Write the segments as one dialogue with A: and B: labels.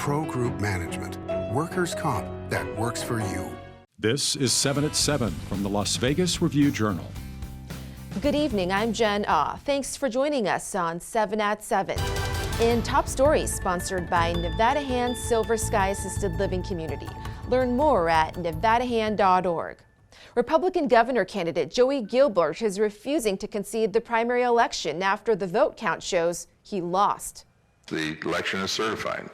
A: Pro Group Management. Workers' comp that works for you.
B: This is 7 at 7 from the Las Vegas Review-Journal.
C: Good evening, I'm Jen Ah. Thanks for joining us on 7 at 7. In Top Stories, sponsored by Nevada Hand Silver Sky Assisted Living Community. Learn more at nevadahand.org. Republican governor candidate Joey Gilbert is refusing to concede the primary election after the vote count shows he lost.
D: The election is certified.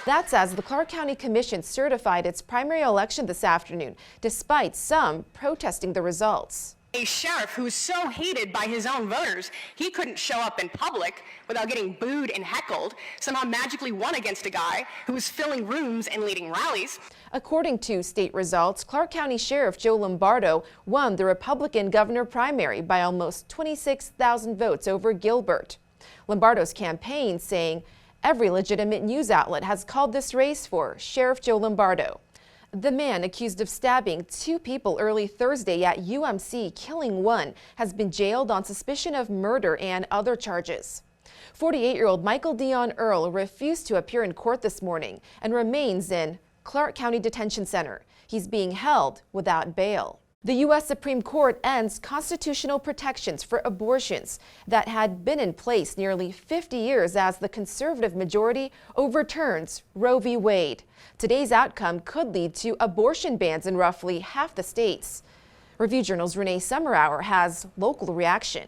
C: That's as the Clark County Commission certified its primary election this afternoon, despite some protesting the results.
E: A sheriff who's so hated by his own voters, he couldn't show up in public without getting booed and heckled, somehow magically won against a guy who was filling rooms and leading rallies.
C: According to state results, Clark County Sheriff Joe Lombardo won the Republican governor primary by almost 26,000 votes over Gilbert. Lombardo's campaign saying every legitimate news outlet has called this race for Sheriff Joe Lombardo. The man accused of stabbing 2 people early Thursday at UMC, killing 1, has been jailed on suspicion of murder and other charges. 48-year-old Michael Dion Earl refused to appear in court this morning and remains in Clark County Detention Center. He's being held without bail. The U.S. Supreme Court ends constitutional protections for abortions that had been in place nearly 50 years as the conservative majority overturns Roe v. Wade. Today's outcome could lead to abortion bans in roughly half the states. Review-Journal's RENEE SUMMEROUR has local reaction.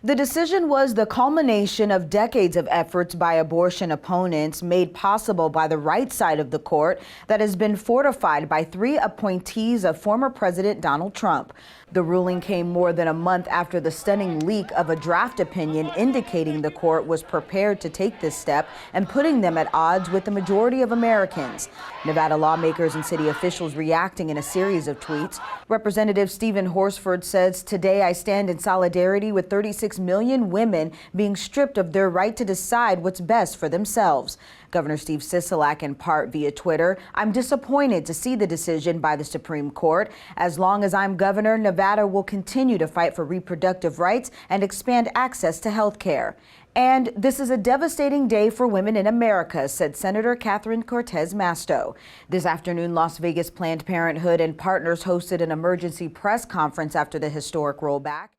F: The decision was the culmination of decades of efforts by abortion opponents made possible by the right side of the court that has been fortified by 3 appointees of former President Donald Trump. The ruling came more than a month after the stunning leak of a draft opinion indicating the court was prepared to take this step and putting them at odds with the majority of Americans. Nevada lawmakers and city officials reacting in a series of tweets. Representative Stephen Horsford says, "Today I stand in solidarity with 36 million women being stripped of their right to decide what's best for themselves." Governor Steve Sisolak in part via Twitter, "I'm disappointed to see the decision by the Supreme Court. As long as I'm governor, Nevada will continue to fight for reproductive rights and expand access to health care." And this is a devastating day for women in America, said Senator Catherine Cortez Masto. This afternoon, Las Vegas Planned Parenthood and partners hosted an emergency press conference after the historic rollback.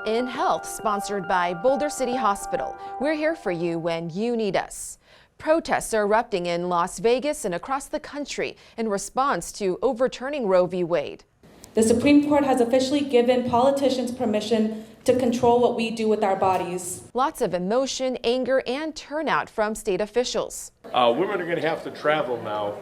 C: In Health, sponsored by Boulder City Hospital. We're here for you when you need us. Protests are erupting in Las Vegas and across the country in response to overturning Roe v. Wade.
G: The Supreme Court has officially given politicians permission to control what we do with our bodies.
C: Lots of emotion, anger, and turnout from state officials.
H: Women are going to have to travel now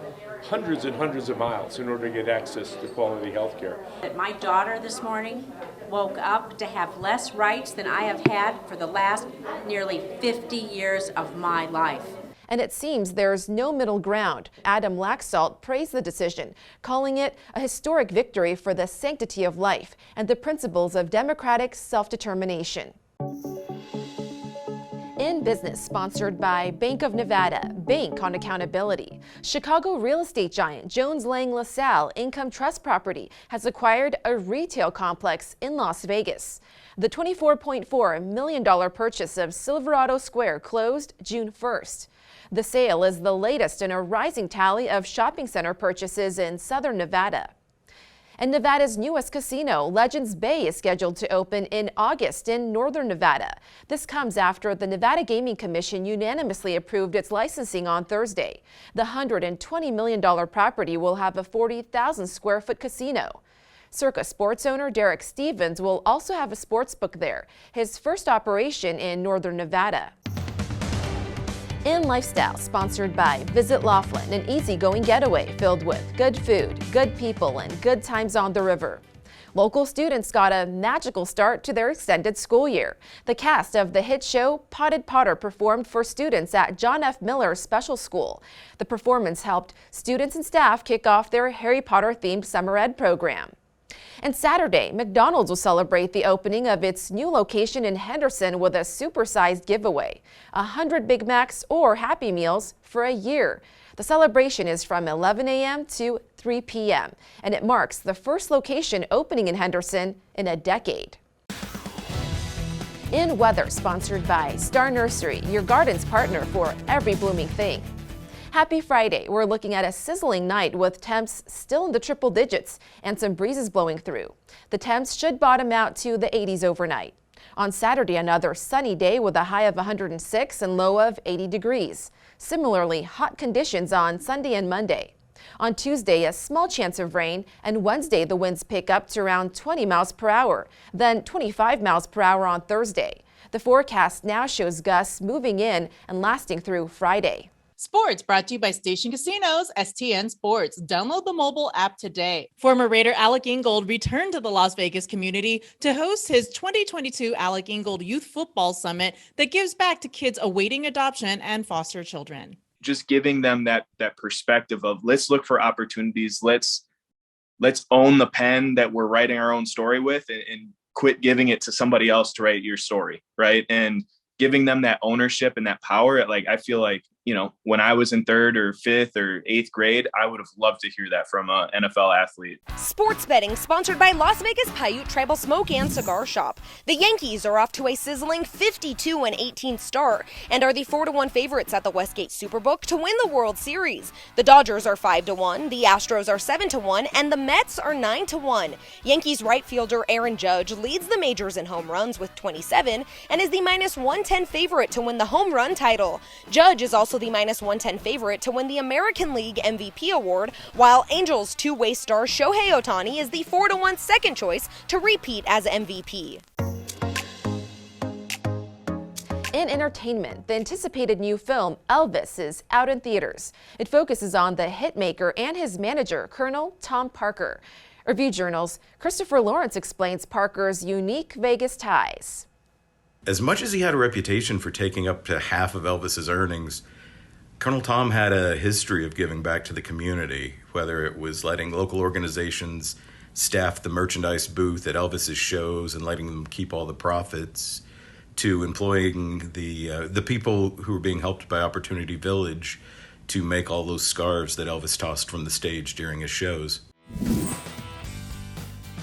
H: hundreds and hundreds of miles in order to get access to quality health care.
I: My daughter this morning woke up to have less rights than I have had for the last nearly 50 years of my life.
C: And it seems there's no middle ground. Adam Laxalt praised the decision, calling it a historic victory for the sanctity of life and the principles of democratic self-determination. In Business, sponsored by Bank of Nevada, Bank on Accountability. Chicago real estate giant Jones Lang LaSalle Income Trust Property has acquired a retail complex in Las Vegas. The $24.4 million purchase of Silverado Square closed June 1st. The sale is the latest in a rising tally of shopping center purchases in southern Nevada. And Nevada's newest casino, Legends Bay, is scheduled to open in August in northern Nevada. This comes after the Nevada Gaming Commission unanimously approved its licensing on Thursday. The $120 million property will have a 40,000 square foot casino. Circa Sports owner Derek Stevens will also have a sports book there, his first operation in northern Nevada. In Lifestyle, sponsored by Visit Laughlin, an easygoing getaway filled with good food, good people, and good times on the river. Local students got a magical start to their extended school year. The cast of the hit show Potted Potter performed for students at John F. Miller Special School. The performance helped students and staff kick off their Harry Potter-themed summer ed program. And Saturday, McDonald's will celebrate the opening of its new location in Henderson with a supersized giveaway, 100 Big Macs or Happy Meals for a year. The celebration is from 11 a.m. to 3 p.m., and it marks the first location opening in Henderson in a decade. In weather, sponsored by Star Nursery, your garden's partner for every blooming thing. Happy Friday. We're looking at a sizzling night with temps still in the triple digits and some breezes blowing through. The temps should bottom out to the 80s overnight. On Saturday, another sunny day with a high of 106 and low of 80 degrees. Similarly, hot conditions on Sunday and Monday. On Tuesday, a small chance of rain, and Wednesday, the winds pick up to around 20 miles per hour, then 25 miles per hour on Thursday. The forecast now shows gusts moving in and lasting through Friday.
J: Sports brought to you by Station Casinos, STN Sports. Download the mobile app today. Former Raider ALEC INGOLD returned to the Las Vegas community to host his 2022 ALEC INGOLD Youth Football Summit that gives back to kids awaiting adoption and foster children.
K: Just giving them that perspective of let's look for opportunities. Let's own the pen that we're writing our own story with and quit giving it to somebody else to write your story, right? And giving them that ownership and that power. Like, I feel like, you know, when I was in 3rd or 5th or 8th grade, I would have loved to hear that from an NFL athlete.
L: Sports betting sponsored by Las Vegas Paiute Tribal Smoke and Cigar Shop. The Yankees are off to a sizzling 52-18 start and are the 4-1 favorites at the Westgate SuperBook to win the World Series. The Dodgers are 5-1, the Astros are 7-1, and the Mets are 9-1. Yankees right fielder Aaron Judge leads the majors in home runs with 27 and is the -110 favorite to win the home run title. Judge is also the -110 favorite to win the American League MVP award, while Angels two-way star Shohei Ohtani is the 4-1 second choice to repeat as MVP.
C: In entertainment, the anticipated new film Elvis is out in theaters. It focuses on the hitmaker and his manager, Colonel Tom Parker. Review Journal's Christopher Lawrence explains Parker's unique Vegas ties.
M: As much as he had a reputation for taking up to half of Elvis's earnings, Colonel Tom had a history of giving back to the community, whether it was letting local organizations staff the merchandise booth at Elvis's shows and letting them keep all the profits, to employing the people who were being helped by Opportunity Village to make all those scarves that Elvis tossed from the stage during his shows.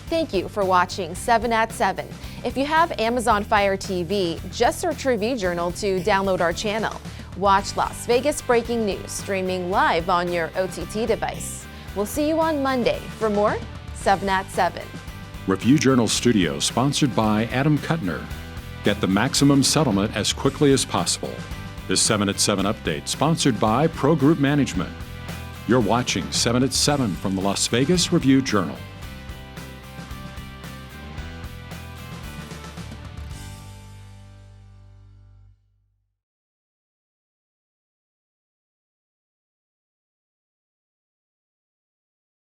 C: Thank you for watching 7 at 7. If you have Amazon Fire TV, just search Review Journal to download our channel. Watch Las Vegas breaking news streaming live on your OTT device. We'll see you on Monday for more 7 at 7.
B: Review Journal Studio, sponsored by Adam Kuttner. Get the maximum settlement as quickly as possible. This 7 at 7 update, sponsored by Pro Group Management. You're watching 7 at 7 from the Las Vegas Review Journal.